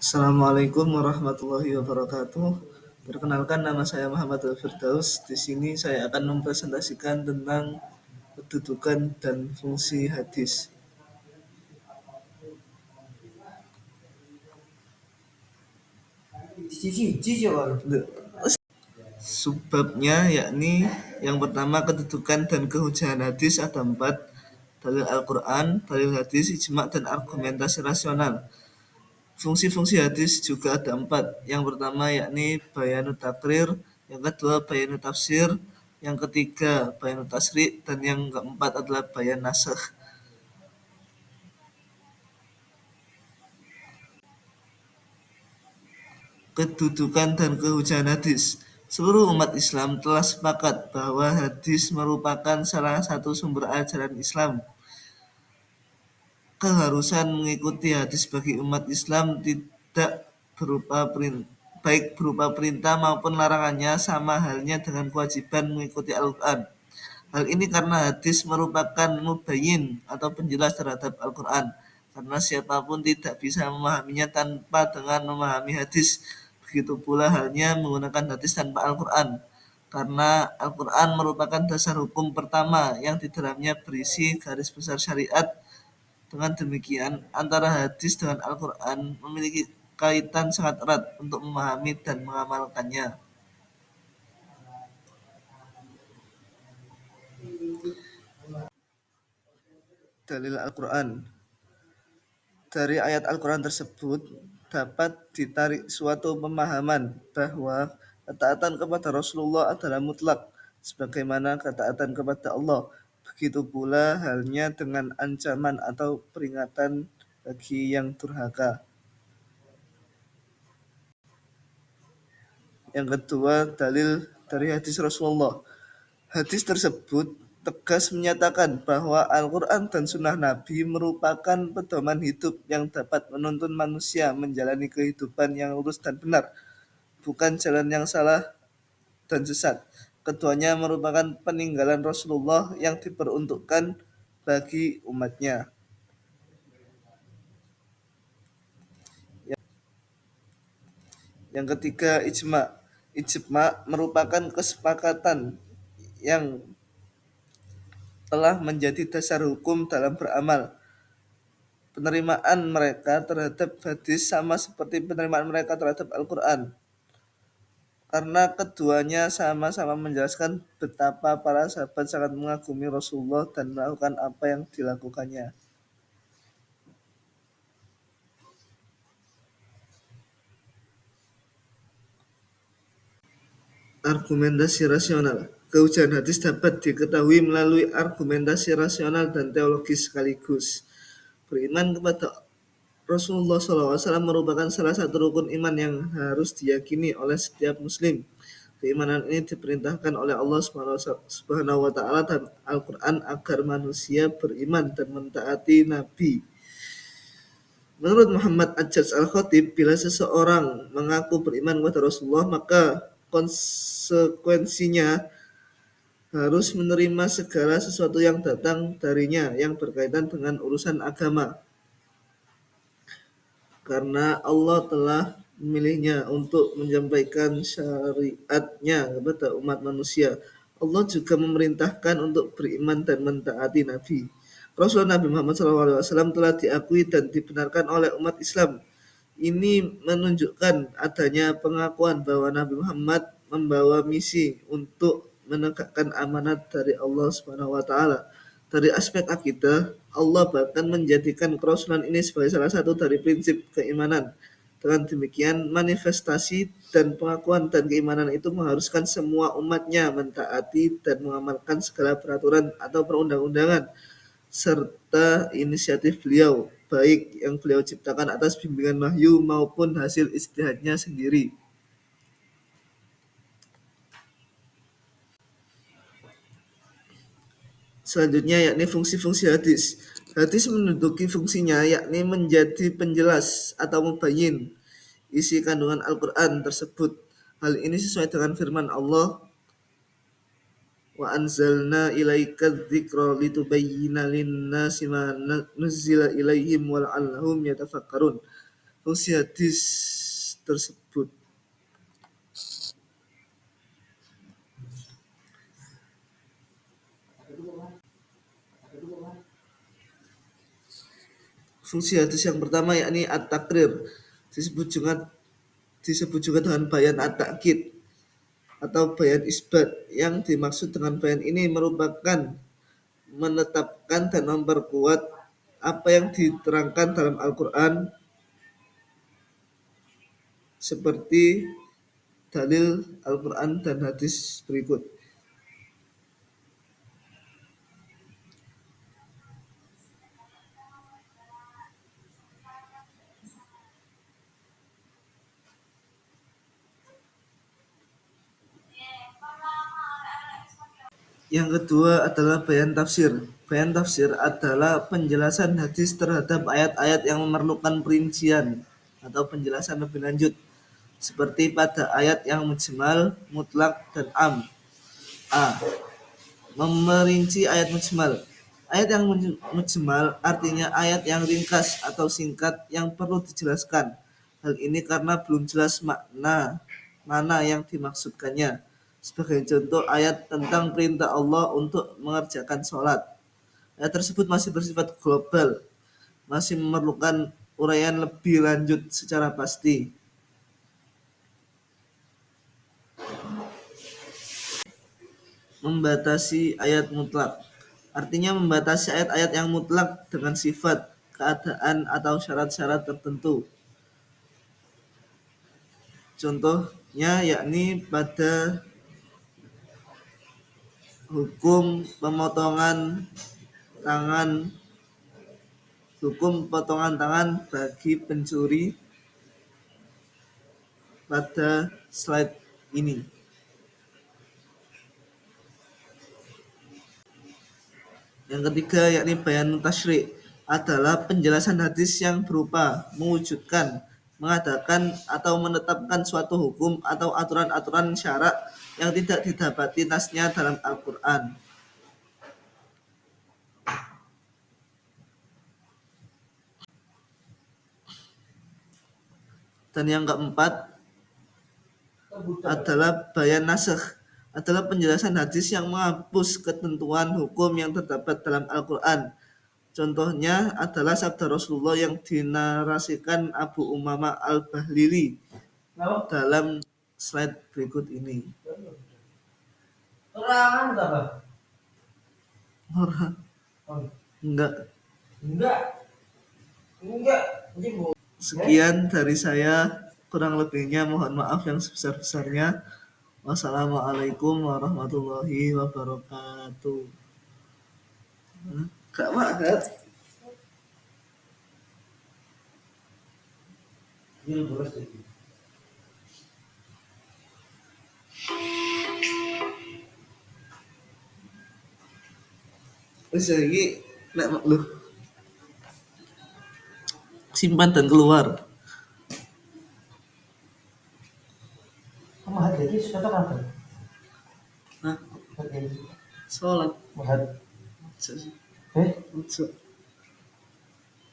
Assalamualaikum warahmatullahi wabarakatuh. Perkenalkan, nama saya Muhammad Al-Firdaus. Di sini saya akan mempresentasikan tentang kedudukan dan fungsi hadis. Subbabnya yakni yang pertama kedudukan dan kehujahan hadis ada 4: dalil Al-Quran, dalil hadis, ijma' dan argumentasi rasional. Fungsi-fungsi hadis juga ada 4. Yang pertama yakni bayanu takrir, yang kedua bayanu tafsir, yang ketiga bayanu tasri', dan yang keempat adalah bayan nasakh. Kedudukan dan kehujahan hadis. Seluruh umat Islam telah sepakat bahwa hadis merupakan salah satu sumber ajaran Islam. Keharusan mengikuti hadis bagi umat Islam tidak baik berupa perintah maupun larangannya, sama halnya dengan kewajiban mengikuti Al-Quran. Hal ini karena hadis merupakan mubayyin atau penjelas terhadap Al-Quran, karena siapapun tidak bisa memahaminya tanpa dengan memahami hadis. Begitu pula halnya menggunakan hadis tanpa Al-Quran, karena Al-Quran merupakan dasar hukum pertama yang di dalamnya berisi garis besar syariat. Dengan demikian, antara hadis dengan Al-Quran memiliki kaitan sangat erat untuk memahami dan mengamalkannya. Dalil Al-Quran. Dari ayat Al-Quran tersebut dapat ditarik suatu pemahaman bahwa ketaatan kepada Rasulullah adalah mutlak, sebagaimana ketaatan kepada Allah. Begitu pula halnya dengan ancaman atau peringatan bagi yang durhaka. Yang kedua, dalil dari hadis Rasulullah. Hadis tersebut tegas menyatakan bahwa Al-Quran dan Sunnah Nabi merupakan pedoman hidup yang dapat menuntun manusia menjalani kehidupan yang lurus dan benar, bukan jalan yang salah dan sesat. Keduanya merupakan peninggalan Rasulullah yang diperuntukkan bagi umatnya. Yang ketiga, ijma'. Ijma' merupakan kesepakatan yang telah menjadi dasar hukum dalam beramal. Penerimaan mereka terhadap hadis sama seperti penerimaan mereka terhadap Al-Quran, karena keduanya sama-sama menjelaskan betapa para sahabat sangat mengagumi Rasulullah dan melakukan apa yang dilakukannya. Argumentasi rasional. Kehujahan hadis dapat diketahui melalui argumentasi rasional dan teologis sekaligus. Beriman kepada Rasulullah SAW merupakan salah satu rukun iman yang harus diyakini oleh setiap muslim. Keimanan ini diperintahkan oleh Allah Subhanahu wa Ta'ala dan Al-Quran agar manusia beriman dan mentaati Nabi. Menurut Muhammad Ajaz Al-Khatib, bila seseorang mengaku beriman kepada Rasulullah, maka konsekuensinya harus menerima segala sesuatu yang datang darinya yang berkaitan dengan urusan agama, karena Allah telah memilihnya untuk menyampaikan syariatnya kepada umat manusia. Allah juga memerintahkan untuk beriman dan mentaati Nabi. Rasulullah Nabi Muhammad SAW telah diakui dan dibenarkan oleh umat Islam. Ini menunjukkan adanya pengakuan bahwa Nabi Muhammad membawa misi untuk menegakkan amanat dari Allah Subhanahu wa Ta'ala. Dari aspek akidah, Allah bahkan menjadikan kerasulan ini sebagai salah satu dari prinsip keimanan. Dengan demikian, manifestasi dan pengakuan dan keimanan itu mengharuskan semua umatnya mentaati dan mengamalkan segala peraturan atau perundang-undangan serta inisiatif beliau, baik yang beliau ciptakan atas bimbingan wahyu maupun hasil ijtihadnya sendiri. Selanjutnya yakni fungsi-fungsi hadis. Hadis menduduki fungsinya yakni menjadi penjelas atau mubayyin isi kandungan Al-Quran tersebut. Hal ini sesuai dengan firman Allah, wa anzalna ilaika dzikra litubayyina lin-nasi ma nuzzila ilaihim wa la'allahum yatafakkarun. Fungsi hadis tersebut. Fungsi hadis yang pertama yakni at-takrir, disebut juga dengan bayan at-takkid atau bayan isbat. Yang dimaksud dengan bayan ini merupakan menetapkan dan memperkuat apa yang diterangkan dalam Al-Quran seperti dalil Al-Quran dan hadis berikut. Yang kedua adalah bayan tafsir. Bayan tafsir adalah penjelasan hadis terhadap ayat-ayat yang memerlukan perincian atau penjelasan lebih lanjut, seperti pada ayat yang mujmal, mutlak, dan am. A. Memerinci ayat mujmal. Ayat yang mujmal artinya ayat yang ringkas atau singkat yang perlu dijelaskan. Hal ini karena belum jelas makna mana yang dimaksudkannya. Sebagai contoh ayat tentang perintah Allah untuk mengerjakan sholat. Ayat tersebut masih bersifat global, masih memerlukan uraian lebih lanjut secara pasti. Membatasi ayat mutlak artinya membatasi ayat-ayat yang mutlak dengan sifat, keadaan, atau syarat-syarat tertentu. Contohnya yakni pada hukum pemotongan tangan bagi pencuri pada slide ini. Yang ketiga yakni bayan tasyri' adalah penjelasan hadis yang berupa mewujudkan, mengadakan, atau menetapkan suatu hukum atau aturan-aturan syara' yang tidak didapati nasnya dalam Al-Quran. Dan yang keempat adalah bayan nasakh, adalah penjelasan hadis yang menghapus ketentuan hukum yang terdapat dalam Al-Quran. Contohnya adalah sabda Rasulullah yang dinarasikan Abu Umamah Al-Bahlili dalam slide berikut ini. Enggak. Sekian dari saya, kurang lebihnya mohon maaf yang sebesar-besarnya. Wassalamualaikum warahmatullahi wabarakatuh. Kak Mahat. Wis iki nek lu simpan dan keluar. Mahat lagi sudah apa? Hah? Mahat lagi. Sholat. Mahat. Eh?